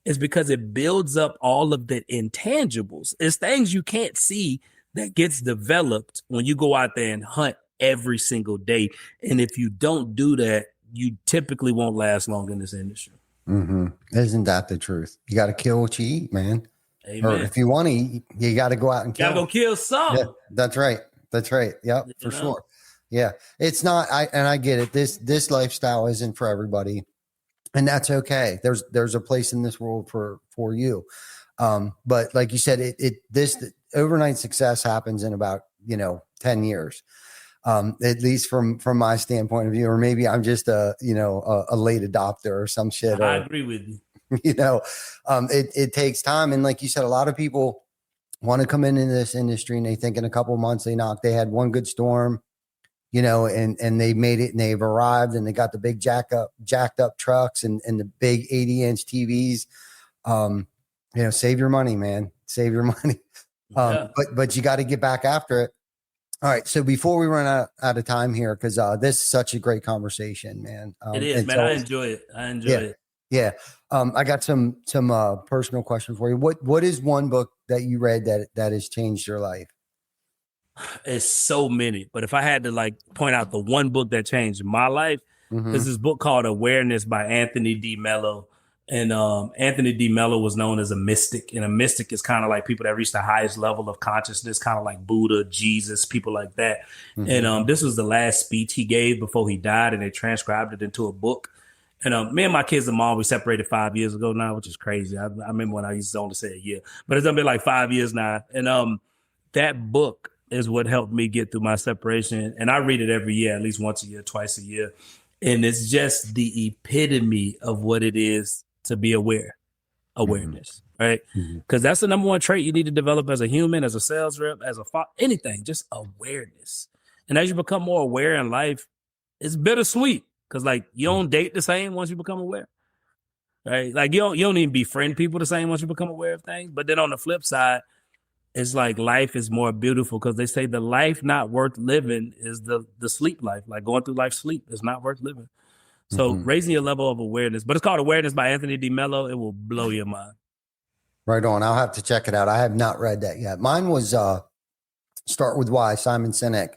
is because it builds up all of the intangibles. It's things you can't see that gets developed when you go out there and hunt every single day. And if you don't do that, you typically won't last long in this industry. Mm-hmm. Isn't that the truth? You got to kill what you eat, man. Amen. Or if you want to eat, you got to go out and kill. Gotta go kill some. Yeah, that's right. That's right. Yep, for sure. Yeah. It's not, I get it. This lifestyle isn't for everybody. And that's okay. There's a place in this world for you. But like you said, this overnight success happens in about, 10 years. At least from my standpoint of view, or maybe I'm just a late adopter or some shit. I agree with you. It takes time. And like you said, a lot of people want to come into this industry and they think in a couple of months they had one good storm, and they made it and they've arrived and they got the big jacked up trucks and the big 80-inch TVs. Save your money, man. Save your money. But you got to get back after it. All right. So before we run out of time here, because this is such a great conversation, man. It is, man. I enjoy it. It. Yeah. I got some personal questions for you. What is one book that you read that has changed your life? It's so many, but if I had to point out the one book that changed my life, there's this book called Awareness by Anthony D. Mello. And Anthony D. Mello was known as a mystic, and a mystic is kind of like people that reach the highest level of consciousness, kind of like Buddha, Jesus, people like that. And this was the last speech he gave before he died, and they transcribed it into a book. And me and my kids and mom, we separated 5 years ago now, which is crazy. I remember when I used to only say a year, but it's done been like 5 years now. And that book is what helped me get through my separation. And I read it every year, at least once a year, twice a year. And it's just the epitome of what it is to be awareness, right? Because that's the number one trait you need to develop as a human, as a sales rep, as anything, just awareness. And as you become more aware in life, it's bittersweet because you don't date the same once you become aware, right? You don't even befriend people the same once you become aware of things. But then on the flip side, it's life is more beautiful because they say the life not worth living is the sleep life, going through life sleep is not worth living. So raising your level of awareness, but it's called Awareness by Anthony D. Mello. It will blow your mind. Right on. I'll have to check it out. I have not read that yet. Mine was Start With Why, Simon Sinek.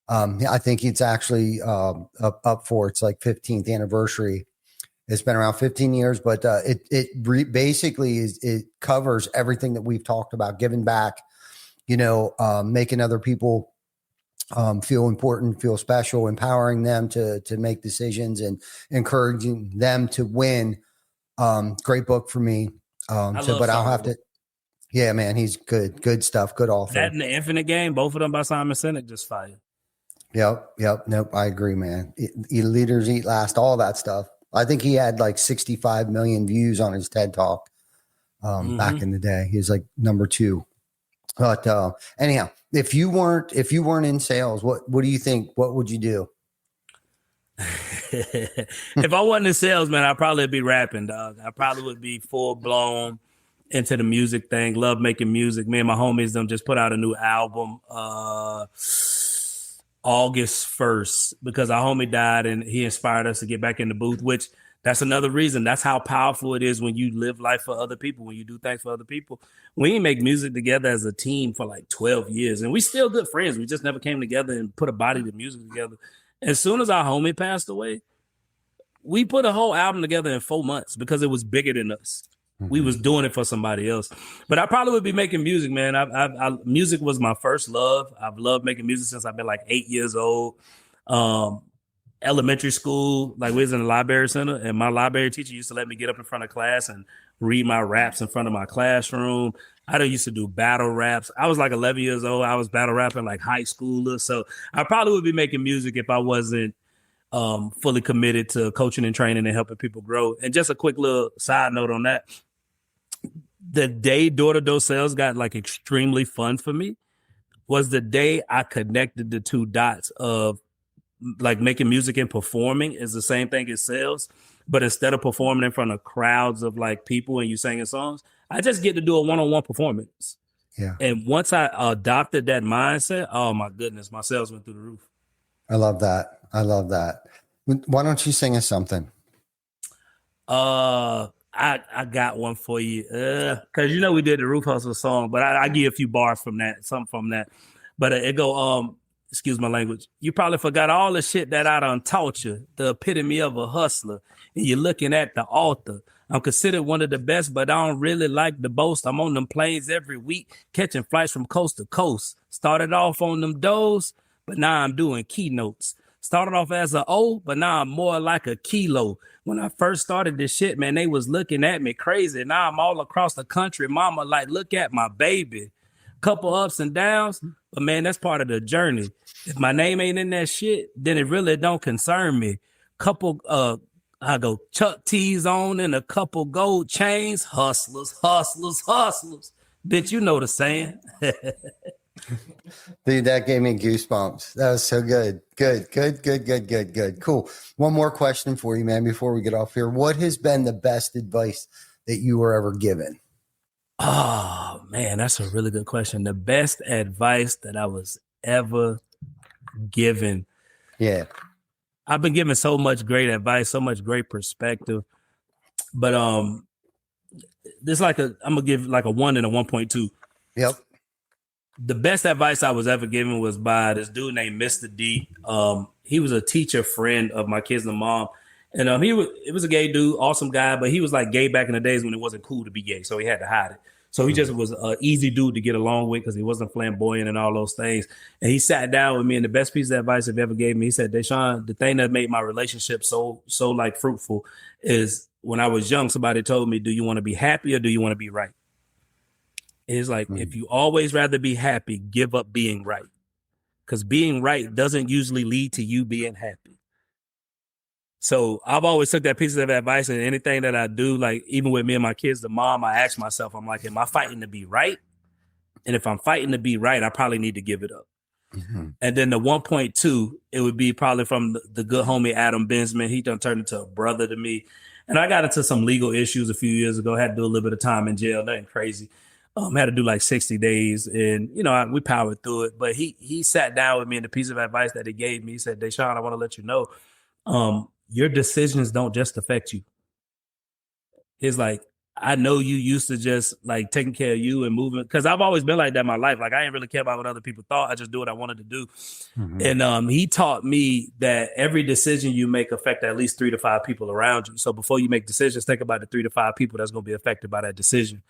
I think it's actually up for its 15th anniversary. It's been around 15 years, but basically it covers everything that we've talked about, giving back, making other people feel important, feel special, empowering them to make decisions and encouraging them to win. Great book for me. But I'll have to, yeah, man, he's good stuff. Good author. That and The Infinite Game, both of them by Simon Sinek, just fire. Yep. Nope. I agree, man. Leaders Eat Last, all that stuff. I think he had 65 million views on his TED Talk back in the day. He was number 2. But anyhow, if you weren't in sales, what do you think? What would you do? If I wasn't in sales, man, I'd probably be rapping, dog. I probably would be full blown into the music thing. Love making music. Me and my homies them just put out a new album August 1st because our homie died and he inspired us to get back in the booth, which that's another reason. That's how powerful it is when you live life for other people, when you do things for other people. We make music together as a team for 12 years and we still good friends. We just never came together and put a body to music together. As soon as our homie passed away, we put a whole album together in 4 months because it was bigger than us. We was doing it for somebody else. But I probably would be making music, man. Music was my first love. I've loved making music since I've been 8 years old. Elementary school, we was in the library center, and my library teacher used to let me get up in front of class and read my raps in front of my classroom. I used to do battle raps. I was 11 years old. I was battle rapping high schooler. So I probably would be making music if I wasn't fully committed to coaching and training and helping people grow. And just a quick little side note on that. The day door-to-door sales got extremely fun for me was the day I connected the two dots of like making music and performing is the same thing as sales. But instead of performing in front of crowds of like people and you singing songs, I just get to do a one-on-one performance. Yeah. And once I adopted that mindset, oh my goodness, my sales went through the roof. I love that. I love that. Why don't you sing us something? I got one for you. Cause you know we did the Roof Hustle song, but I give you a few bars from that, something from that. But it go, excuse my language. You probably forgot all the shit that I done taught you, the epitome of a hustler. And you're looking at the altar. I'm considered one of the best, but I don't really like the boast. I'm on them planes every week, catching flights from coast to coast. Started off on them doors, but now I'm doing keynotes. Started off as a O, but now I'm more like a kilo. When I first started this shit, man, they was looking at me crazy. Now I'm all across the country. Mama, like, look at my baby. Couple ups and downs, but man, that's part of the journey. If my name ain't in that shit, then it really don't concern me. Couple, I go Chuck T's on and a couple gold chains. Hustlers, hustlers, hustlers. Bitch, you know the saying. Dude, that gave me goosebumps. That was so good. Good. Cool. One more question for you, man, before we get off here. What has been the best advice that you were ever given? Oh, man, that's a really good question. The best advice that I was ever given. Yeah. I've been given so much great advice, so much great perspective. But this I'm gonna give like a 1 and a 1.2. Yep. The best advice I was ever given was by this dude named Mr. D. He was a teacher friend of my kids' mom. And it was a gay dude, awesome guy, but he was like gay back in the days when it wasn't cool to be gay. So he had to hide it. So he just was an easy dude to get along with because he wasn't flamboyant and all those things. And he sat down with me, and the best piece of advice he ever gave me, he said, Dashaun, the thing that made my relationship so like fruitful is when I was young, somebody told me, do you want to be happy or do you want to be right? It's like, if you always rather be happy, give up being right. Because being right doesn't usually lead to you being happy. So I've always took that piece of advice, and anything that I do, like even with me and my kids, the mom, I ask myself, I'm like, am I fighting to be right? And if I'm fighting to be right, I probably need to give it up. Mm-hmm. And then the 1.2, it would be probably from the good homie Adam Bensman. He done turned into a brother to me. And I got into some legal issues a few years ago, had to do a little bit of time in jail, nothing crazy. Had to do like 60 days, and we powered through it. But he sat down with me, and the piece of advice that he gave me, he said, Dashaun, I want to let you know, your decisions don't just affect you. It's like, I know you used to just like taking care of you and moving, because I've always been like that in my life. Like, I didn't really care about what other people thought. I just do what I wanted to do. Mm-hmm. And he taught me that every decision you make affect at least 3 to 5 people around you. So before you make decisions, think about the 3 to 5 people that's going to be affected by that decision.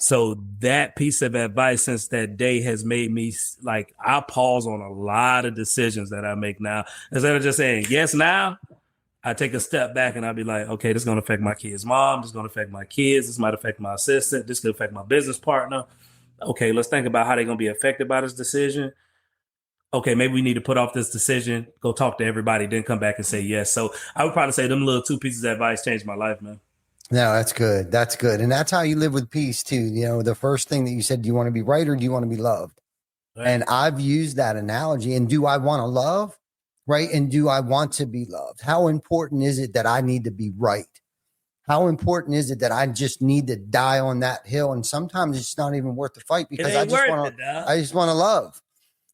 So that piece of advice since that day has made me like, I pause on a lot of decisions that I make now. Instead of just saying yes now, I take a step back and I'll be like, okay, this is going to affect my kid's mom. This is going to affect my kids. This might affect my assistant. This could affect my business partner. Okay, let's think about how they're going to be affected by this decision. Okay, maybe we need to put off this decision, go talk to everybody, then come back and say yes. So I would probably say them little 2 pieces of advice changed my life, man. No, that's good. That's good. And that's how you live with peace too. The first thing that you said, do you want to be right or do you want to be loved? Right. And I've used that analogy. And do I want to love? Right. And do I want to be loved? How important is it that I need to be right? How important is it that I just need to die on that hill? And sometimes it's not even worth the fight because I just want to love.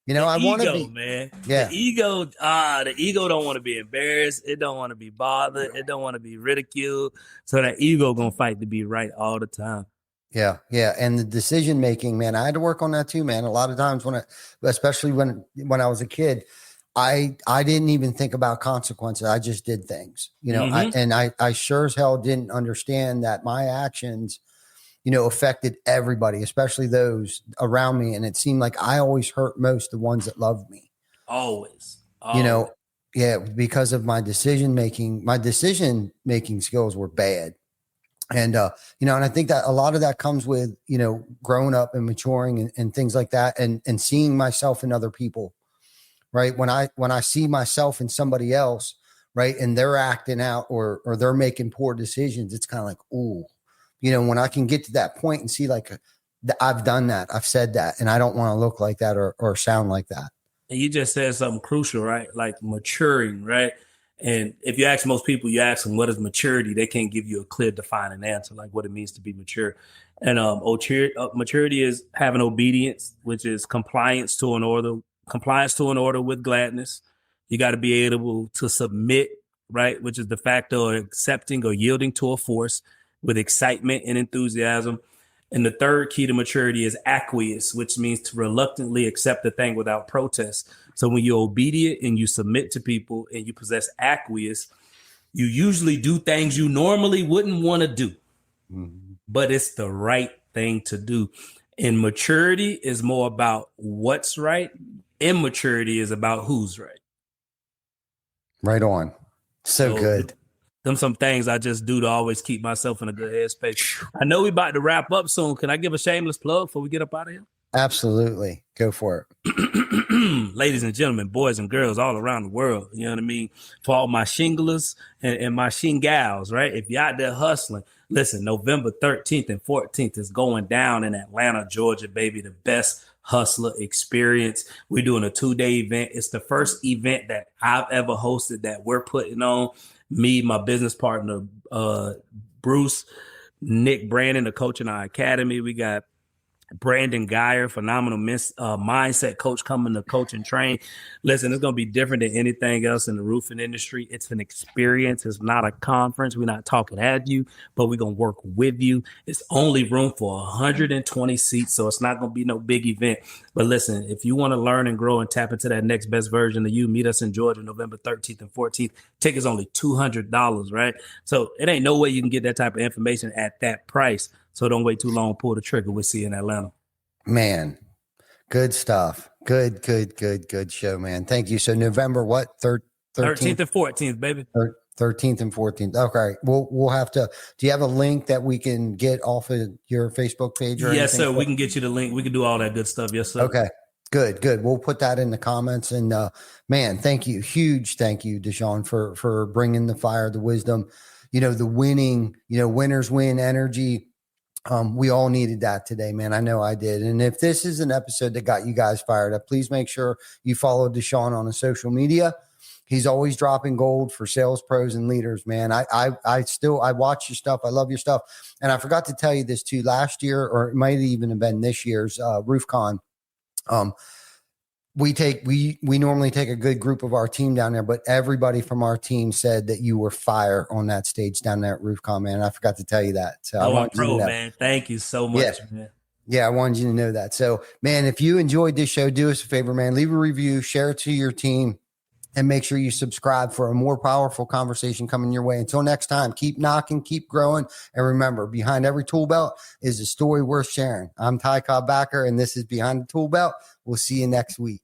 I want to be, man. Yeah. The ego don't want to be embarrassed. It don't want to be bothered. It don't want to be ridiculed. So that ego gonna fight to be right all the time. Yeah. Yeah. And the decision making, man, I had to work on that too, man. A lot of times especially when I was a kid, I didn't even think about consequences. I just did things, I sure as hell didn't understand that my actions affected everybody, especially those around me. And it seemed like I always hurt most the ones that loved me. Always. Because of my decision making skills were bad. And, and I think that a lot of that comes with, growing up and maturing and things like that and seeing myself in other people, right? When I see myself in somebody else, right, and they're acting out or they're making poor decisions, it's kind of like, ooh. When I can get to that point and see like, I've done that. I've said that, and I don't want to look like that or sound like that. And you just said something crucial, right? Like maturing, right? And if you ask most people, you ask them what is maturity, they can't give you a clear, defining answer, like what it means to be mature. And maturity is having obedience, which is compliance to an order with gladness. You got to be able to submit, right? Which is the fact of accepting or yielding to a force with excitement and enthusiasm. And the third key to maturity is acquiesce, which means to reluctantly accept a thing without protest. So when you're obedient and you submit to people and you possess acquiesce, you usually do things you normally wouldn't want to do, but it's the right thing to do. And maturity is more about what's right. Immaturity is about who's right. Right on. So good. Them some things I just do to always keep myself in a good headspace. I know we about to wrap up soon. Can I give a shameless plug before we get up out of here? Absolutely. Go for it. Ladies and gentlemen, boys and girls all around the world, you know what I mean? For all my shinglers and my shingals, right? If you're out there hustling, listen, November 13th and 14th is going down in Atlanta, Georgia, baby. The best hustler experience. We're doing a 2-day event. It's the first event that I've ever hosted that we're putting on. Me, my business partner, Bruce, Nick Brandon, the coach in our academy. We got Brandon Geyer, phenomenal mindset coach, coming to coach and train. Listen, it's going to be different than anything else in the roofing industry. It's an experience. It's not a conference. We're not talking at you, but we're going to work with you. It's only room for 120 seats, so it's not going to be no big event. But listen, if you want to learn and grow and tap into that next best version of you, meet us in Georgia, November 13th and 14th. Tickets only $200, right? So it ain't no way you can get that type of information at that price. So don't wait too long. Pull the trigger. We'll see you in Atlanta. Man, good stuff. Good show, man. Thank you. So November what? 13th and 14th, baby. 13th and 14th. Okay. We'll have to. Do you have a link that we can get off of your Facebook page? Or yes, sir. We can get you the link. We can do all that good stuff. Yes, sir. Okay. Good. We'll put that in the comments. And man, thank you. Huge thank you, Dashaun, for bringing the fire, the wisdom, the winning, winners win energy. We all needed that today, man. I know I did. And if this is an episode that got you guys fired up, please make sure you follow Dashaun on the social media. He's always dropping gold for sales pros and leaders, man. I watch your stuff. I love your stuff. And I forgot to tell you this too. Last year, or it might even have been this year's RoofCon. We normally take a good group of our team down there, but everybody from our team said that you were fire on that stage down there at RoofCon, man. I forgot to tell you that. So I'm pro, man. Thank you so much, man. Yeah, I wanted you to know that. So, man, if you enjoyed this show, do us a favor, man. Leave a review, share it to your team, and make sure you subscribe for a more powerful conversation coming your way. Until next time, keep knocking, keep growing. And remember, behind every tool belt is a story worth sharing. I'm Ty Cobb Backer, and this is Behind the Tool Belt. We'll see you next week.